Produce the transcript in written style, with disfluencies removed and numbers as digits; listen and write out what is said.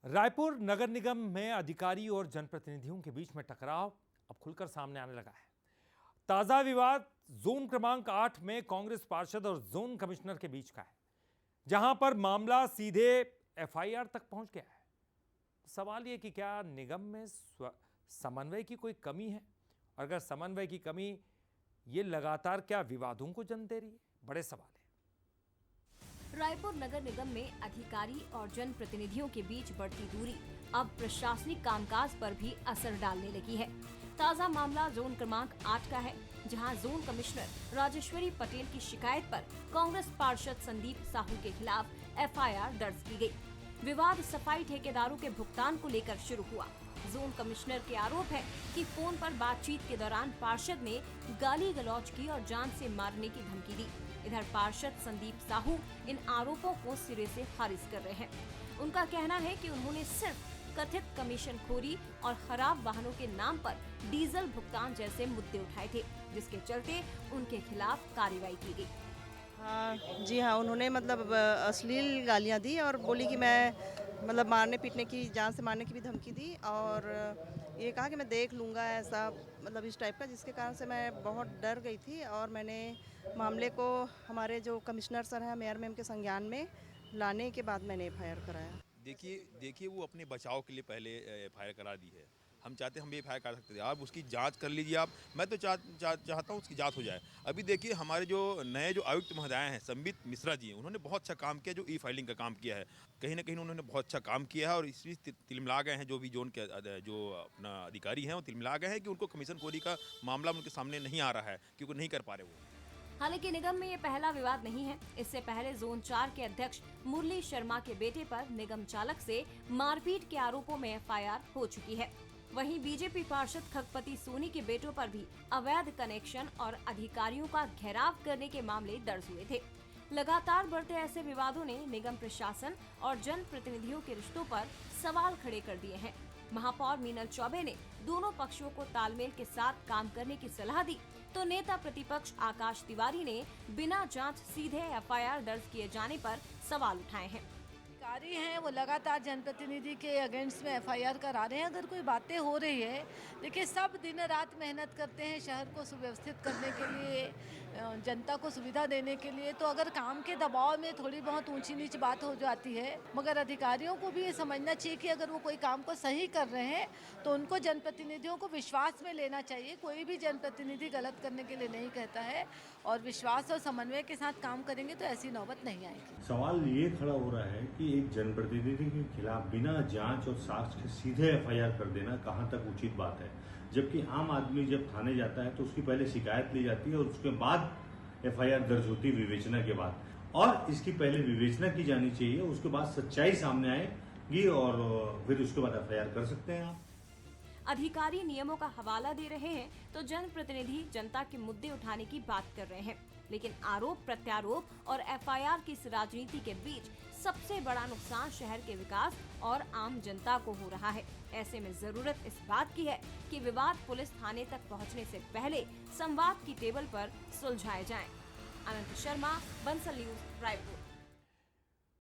रायपुर नगर निगम में अधिकारी और जनप्रतिनिधियों के बीच में टकराव अब खुलकर सामने आने लगा है। ताजा विवाद जोन क्रमांक 8 में कांग्रेस पार्षद और जोन कमिश्नर के बीच का है, जहां पर मामला सीधे एफआईआर तक पहुंच गया है। सवाल यह कि क्या निगम में समन्वय की कोई कमी है, और अगर समन्वय की कमी ये लगातार क्या विवादों को जन्म दे रही है? बड़े सवाल है। रायपुर नगर निगम में अधिकारी और जनप्रतिनिधियों के बीच बढ़ती दूरी अब प्रशासनिक कामकाज पर भी असर डालने लगी है। ताजा मामला जोन क्रमांक 8 का है, जहां जोन कमिश्नर राजेश्वरी पटेल की शिकायत पर कांग्रेस पार्षद संदीप साहू के खिलाफ एफआईआर दर्ज की गई। विवाद सफाई ठेकेदारों के भुगतान को लेकर शुरू हुआ। जोन कमिश्नर के आरोप है कि फोन पर बातचीत के दौरान पार्षद ने गाली गलौज की और जान से मारने की धमकी दी। इधर पार्षद संदीप साहू इन आरोपों को सिरे से खारिज कर रहे हैं। उनका कहना है कि उन्होंने सिर्फ कथित कमीशन खोरी और खराब वाहनों के नाम पर डीजल भुगतान जैसे मुद्दे उठाए थे, जिसके चलते उनके खिलाफ कार्रवाई की गई। जी हाँ, उन्होंने अश्लील गालियाँ दी और बोली कि मैं मारने पीटने की, जान से मारने की भी धमकी दी, और ये कहा कि मैं देख लूँगा, ऐसा इस टाइप का, जिसके कारण से मैं बहुत डर गई थी। और मैंने मामले को हमारे जो कमिश्नर सर हैं, मेयर मैम के संज्ञान में लाने के बाद मैंने एफआईआर कराया। देखिए वो अपने बचाव के लिए पहले एफआईआर करा दी है। हम चाहते हम भी एफआईआर कर सकते थे। आप उसकी जांच कर लीजिए। आप मैं तो चाहता हूँ उसकी जांच हो जाए। अभी देखिए हमारे जो नए जो आयुक्त महोदय हैं, संबित मिश्रा जी, उन्होंने बहुत अच्छा काम किया, जो ई फाइलिंग का काम किया है। कहीं ना कहीं उन्होंने बहुत अच्छा काम किया है, और इस बीच तिलमिला गए हैं जो भी जोन के जो अपना अधिकारी हैं, वो तिलमिला गए हैं कि उनको कमीशन खोरी का मामला उनके सामने नहीं आ रहा है, क्योंकि नहीं कर पा रहे वो। हालांकि निगम में ये पहला विवाद नहीं है। इससे पहले जोन 4 के अध्यक्ष मुरली शर्मा के बेटे पर निगम चालक से मारपीट के आरोपों में एफआईआर हो चुकी है। वहीं बीजेपी पार्षद खगपति सोनी के बेटों पर भी अवैध कनेक्शन और अधिकारियों का घेराव करने के मामले दर्ज हुए थे। लगातार बढ़ते ऐसे विवादों ने निगम प्रशासन और जनप्रतिनिधियों के रिश्तों पर सवाल खड़े कर दिए हैं। महापौर मीनल चौबे ने दोनों पक्षों को तालमेल के साथ काम करने की सलाह दी, तो नेता प्रतिपक्ष आकाश तिवारी ने बिना जांच सीधे एफआईआर दर्ज किए जाने पर सवाल उठाए हैं। अधिकारी हैं वो लगातार जनप्रतिनिधि के अगेंस्ट में एफआईआर करा रहे हैं। अगर कोई बातें हो रही है, देखिए सब दिन रात मेहनत करते हैं शहर को सुव्यवस्थित करने के लिए, जनता को सुविधा देने के लिए। तो अगर काम के दबाव में थोड़ी बहुत ऊंची नीच बात हो जाती है, मगर अधिकारियों को भी ये समझना चाहिए कि अगर वो कोई काम को सही कर रहे हैं तो उनको जनप्रतिनिधियों को विश्वास में लेना चाहिए। कोई भी जनप्रतिनिधि गलत करने के लिए नहीं कहता है, और विश्वास और समन्वय के साथ काम करेंगे तो ऐसी नौबत नहीं आएगी। सवाल ये खड़ा हो रहा है कि एक जनप्रतिनिधि के खिलाफ बिना जांच और साक्ष्य के सीधे एफआईआर कर देना कहां तक उचित बात है, जबकि आम आदमी जब थाने जाता है तो उसकी पहले शिकायत ली जाती है और उसके बाद एफआईआर दर्ज होती है विवेचना के बाद। और इसकी पहले विवेचना की जानी चाहिए, उसके बाद सच्चाई सामने आएगी और फिर उसके बाद एफआईआर कर सकते हैं आप। अधिकारी नियमों का हवाला दे रहे हैं तो जनप्रतिनिधि जनता के मुद्दे उठाने की बात कर रहे हैं, लेकिन आरोप प्रत्यारोप और एफआईआर की इस राजनीति के बीच सबसे बड़ा नुकसान शहर के विकास और आम जनता को हो रहा है। ऐसे में जरूरत इस बात की है कि विवाद पुलिस थाने तक पहुंचने से पहले संवाद की टेबल पर सुलझाए जाएं। अनंत शर्मा, बंसल न्यूज, रायपुर।